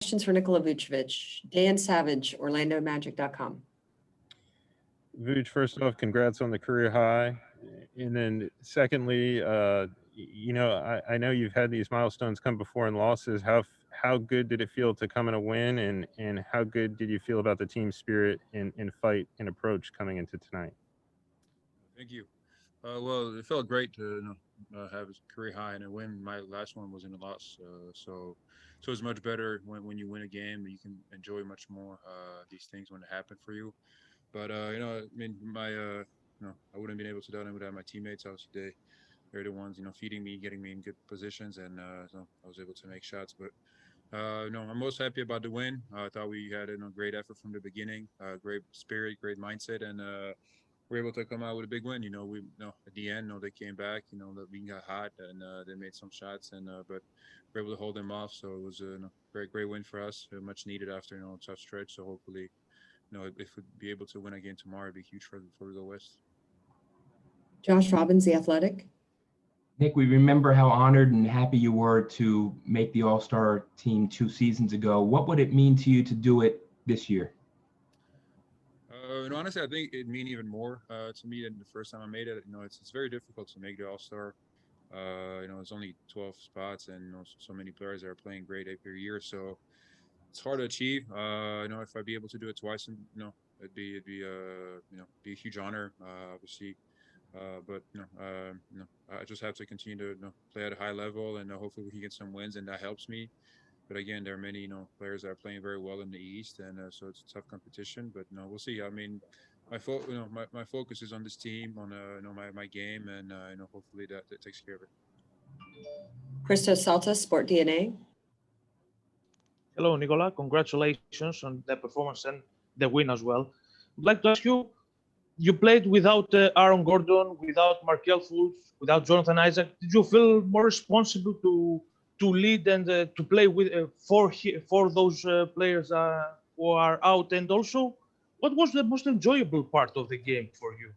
Questions for Nikola Vucevic. Dan Savage, OrlandoMagic.com. Vooch, first off, congrats on the career high. And then secondly, I know you've had these milestones come before in losses. How good did it feel to come in a win, and how good did you feel about the team spirit and fight and approach coming into tonight? Thank you. Well, it felt great to have a career high and a win. My last one was in a loss, so it's much better when you win a game. You can enjoy much more these things when it happen for you. But I mean, I wouldn't have been able to do it without my teammates. Obviously, they're the ones feeding me, getting me in good positions, and so I was able to make shots. But I'm most happy about the win. I thought we had a great effort from the beginning, great spirit, great mindset, and we're able to come out with a big win. At the end, they came back. The beat got hot, and they made some shots, and but we're able to hold them off. So it was a great win for us, much needed after a tough stretch. So hopefully, if we'd be able to win again tomorrow, it'd be huge for the West. Josh Robbins, The Athletic. Nick, we remember how honored and happy you were to make the All-Star team 2 seasons ago. What would it mean to you to do it this year? Honestly, I think it mean even more to me than the first time I made it. It's very difficult to make the All Star. It's only 12 spots, and so many players that are playing great every year. So it's hard to achieve. If I'd be able to do it twice, and it'd be a huge honor, obviously. But I just have to continue to play at a high level, and hopefully we can get some wins, and that helps me. But again, there are many players that are playing very well in the East, and so it's a tough competition. But we'll see. I mean, my focus is on this team, on my game, and hopefully that takes care of it. Christos Saltas, Sport DNA. Hello, Nikola. Congratulations on the performance and the win as well. I'd like to ask you, you played without Aaron Gordon, without Markel Fultz, without Jonathan Isaac. Did you feel more responsible to lead and to play with for those players who are out? And also, what was the most enjoyable part of the game for you?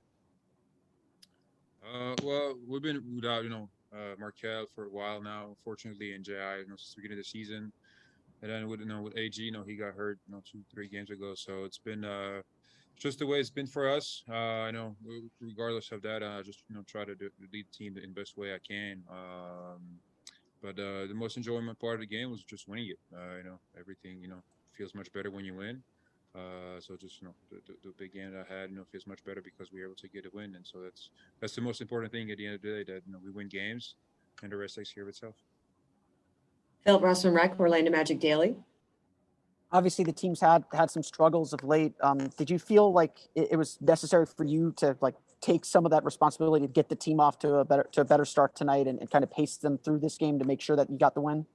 Well, we've been without Markel for a while now, unfortunately, and JI since the beginning of the season. And then with AG, he got hurt 2-3 games ago. So it's been just the way it's been for us. Regardless of that, I just try to lead the team in the best way I can. But the most enjoyable part of the game was just winning it. Everything feels much better when you win. So just the big game that I had feels much better because we were able to get a win, and so that's the most important thing at the end of the day, that we win games, and the rest takes care of itself. Philip Rossman-Reich, Orlando Magic Daily. Obviously, the team's had some struggles of late. Did you feel like it was necessary for you to take some of that responsibility to get the team off to a better start tonight and kind of pace them through this game to make sure that you got the win?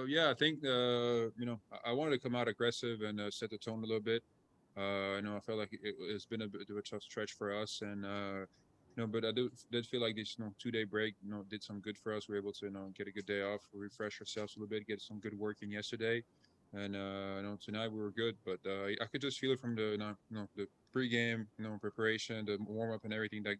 Yeah, I think I wanted to come out aggressive and set the tone a little bit. I felt like it's been a bit of a tough stretch for us, and but I did feel like this 2-day break did some good for us. We were able to get a good day off, refresh ourselves a little bit, get some good work in yesterday, and tonight we were good. But I could just feel it from the the pregame preparation, the warm up, and everything. That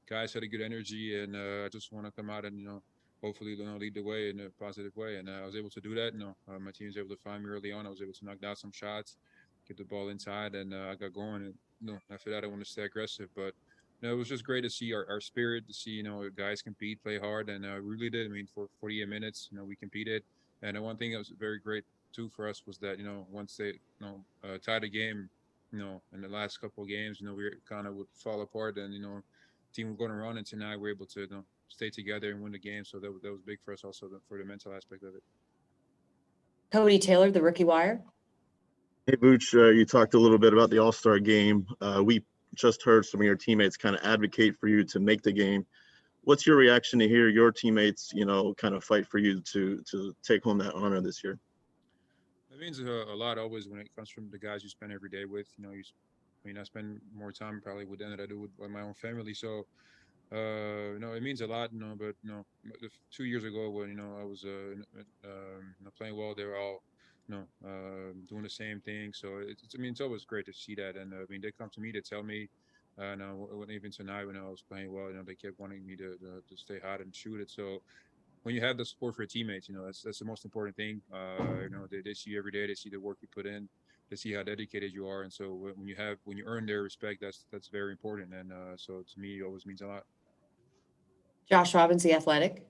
guys had a good energy, and I just want to come out and hopefully lead the way in a positive way. And I was able to do that. My team was able to find me early on. I was able to knock down some shots, get the ball inside, and I got going. And after that, I want to stay aggressive, but. It was just great to see our spirit, to see guys compete, play hard, and we really did. I mean, for 48 minutes, we competed, and one thing that was very great too for us was that once they tied the game, in the last couple of games, we kind of would fall apart, and team was going to run, and tonight we're able to stay together and win the game. So that was big for us, also for the mental aspect of it. Cody Taylor, The Rookie Wire. Hey, Vooch, you talked a little bit about the All-Star game. We just heard some of your teammates kind of advocate for you to make the game. What's your reaction to hear your teammates, kind of fight for you to take home that honor this year? It means a lot always when it comes from the guys you spend every day with. I spend more time probably with them than I do with my own family. So, it means a lot. But 2 years ago when I was playing well, they were all doing the same thing. So it's always great to see that. And they come to me to tell me, and even tonight when I was playing well, they kept wanting me to stay hot and shoot it. So when you have the support for your teammates, that's the most important thing. They see you every day. They see the work you put in. They see how dedicated you are. And so when you earn their respect, that's very important. And so to me, it always means a lot. Josh Robbins, The Athletic.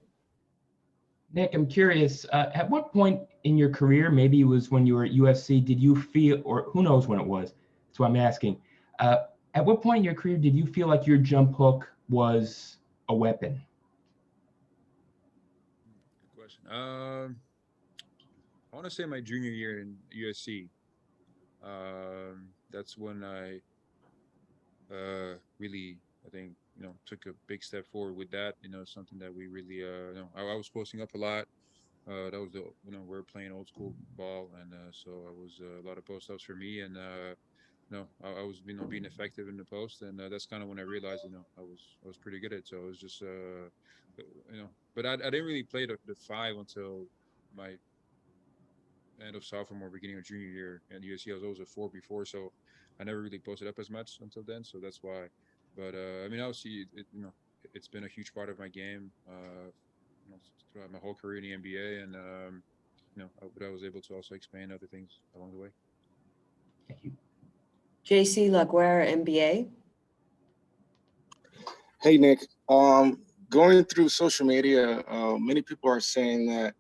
Nick, I'm curious, at what point in your career, maybe it was when you were at USC, did you feel, or who knows when it was, that's why I'm asking, at what point in your career did you feel like your jump hook was a weapon? Good question. I want to say my junior year in USC. That's when I really, I think, took a big step forward with that. Something that we really, I was posting up a lot. That was we're playing old school ball, and so it was a lot of post ups for me, and I was being effective in the post, and that's kind of when I realized I was pretty good at it. So it was just but I didn't really play the five until my end of sophomore, beginning of junior year at USC. I was always a 4 before, so I never really posted up as much until then. So that's why. But obviously, it's been a huge part of my game throughout my whole career in the NBA, and but I was able to also expand other things along the way. Thank you. JC Laguerre, NBA. Hey Nick, going through social media, many people are saying that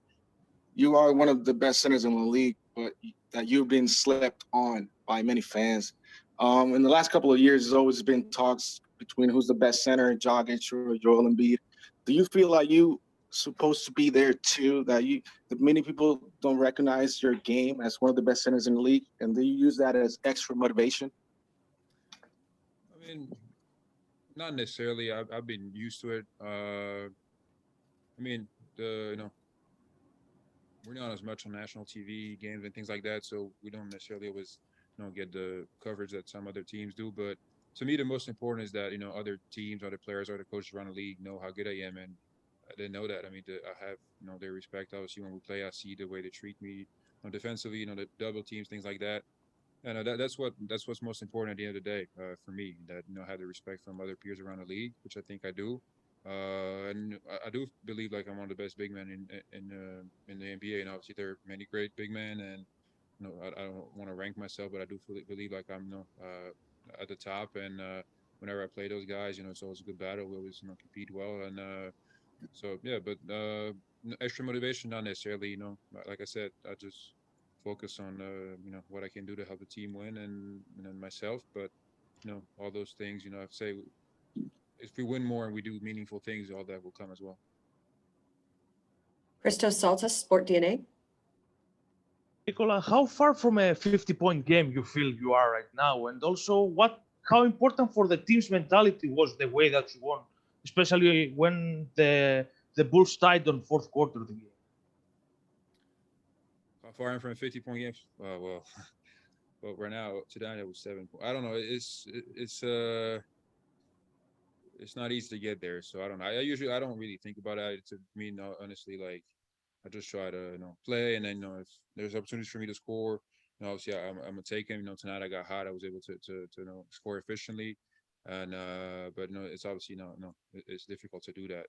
you are one of the best centers in the league, but that you've been slept on by many fans. In the last couple of years, there's always been talks between who's the best center, Jokic or Joel Embiid. Do you feel like you supposed to be there too? That many people don't recognize your game as one of the best centers in the league, and do you use that as extra motivation? I mean, not necessarily. I've been used to it. We're not as much on national TV games and things like that, so we don't necessarily always, get the coverage that some other teams do. But to me, the most important is that other teams, other players, other coaches around the league know how good I am, and I didn't know that. I mean, I have their respect. Obviously, when we play, I see the way they treat me, defensively, the double teams, things like that. And that's what's most important at the end of the day for me. That I have the respect from other peers around the league, which I think I do. And I do believe like I'm one of the best big men in the NBA, and obviously there are many great big men, and I don't want to rank myself, but I do believe like I'm at the top, and whenever I play those guys, it's always a good battle. We always compete well, and so yeah, but extra motivation not necessarily. Like I said, I just focus on what I can do to help the team win, and myself, but all those things, I say if we win more and we do meaningful things, all that will come as well. Christos Saltas, Sport DNA. Nikola, how far from a 50-point game you feel you are right now? And also, how important for the team's mentality was the way that you won, especially when the Bulls tied on fourth quarter of the game? How far I'm from a 50-point game? Well, right now today it was 7. I don't know. It's not easy to get there, so I don't know. I don't really think about it. To me, no, honestly, like I just try to play, and then if there's opportunities for me to score, obviously I'm gonna take them. Tonight I got hot. I was able to score efficiently, and but it's obviously it's difficult to do that.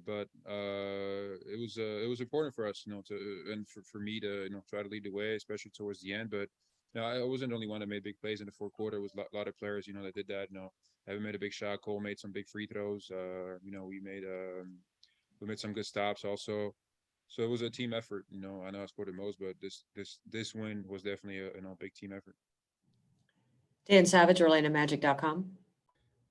But it was important for us, and for me to try to lead the way, especially towards the end. But I wasn't the only one that made big plays in the fourth quarter. It was a lot of players, that did that. Evan made a big shot. Cole made some big free throws. We made some good stops also. So it was a team effort. I know I scored the most, but this win was definitely a big team effort. Dan Savage, OrlandoMagic.com.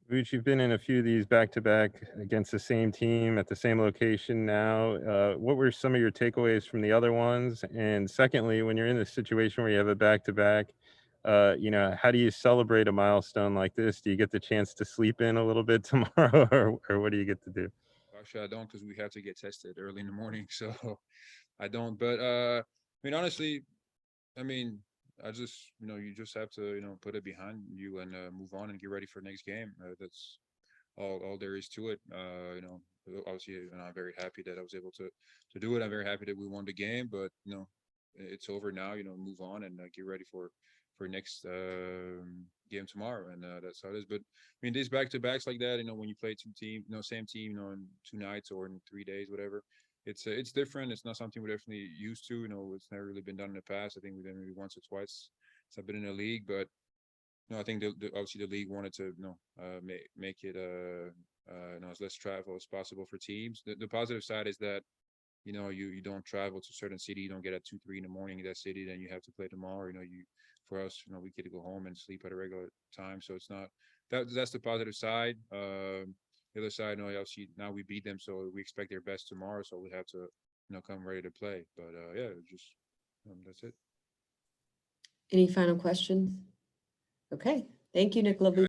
Vooch, you've been in a few of these back-to-back against the same team at the same location now. What were some of your takeaways from the other ones? And secondly, when you're in this situation where you have a back-to-back, how do you celebrate a milestone like this? Do you get the chance to sleep in a little bit tomorrow, or what do you get to do? Actually, I don't, because we have to get tested early in the morning, so I don't. But honestly, I just you just have to put it behind you and move on and get ready for the next game. That's all there is to it. Obviously, I'm very happy that I was able to do it. I'm very happy that we won the game, but it's over now. Move on and get ready for next game tomorrow, and that's how it is. But I mean, these back-to-backs like that, when you play two team, same team, in 2 nights or in 3 days, whatever. It's different. It's not something we're definitely used to. It's never really been done in the past. I think we've done maybe once or twice since I've been in the league, but I think obviously the league wanted to make it as less travel as possible for teams. The positive side is that you don't travel to a certain city, you don't get at 2, 3 in the morning in that city, then you have to play tomorrow. For us, we get to go home and sleep at a regular time, so it's not that's the positive side. The other side, obviously now we beat them, so we expect their best tomorrow, so we have to come ready to play. But yeah, just that's it. Any final questions? Okay, thank you, Nikola Vucevic.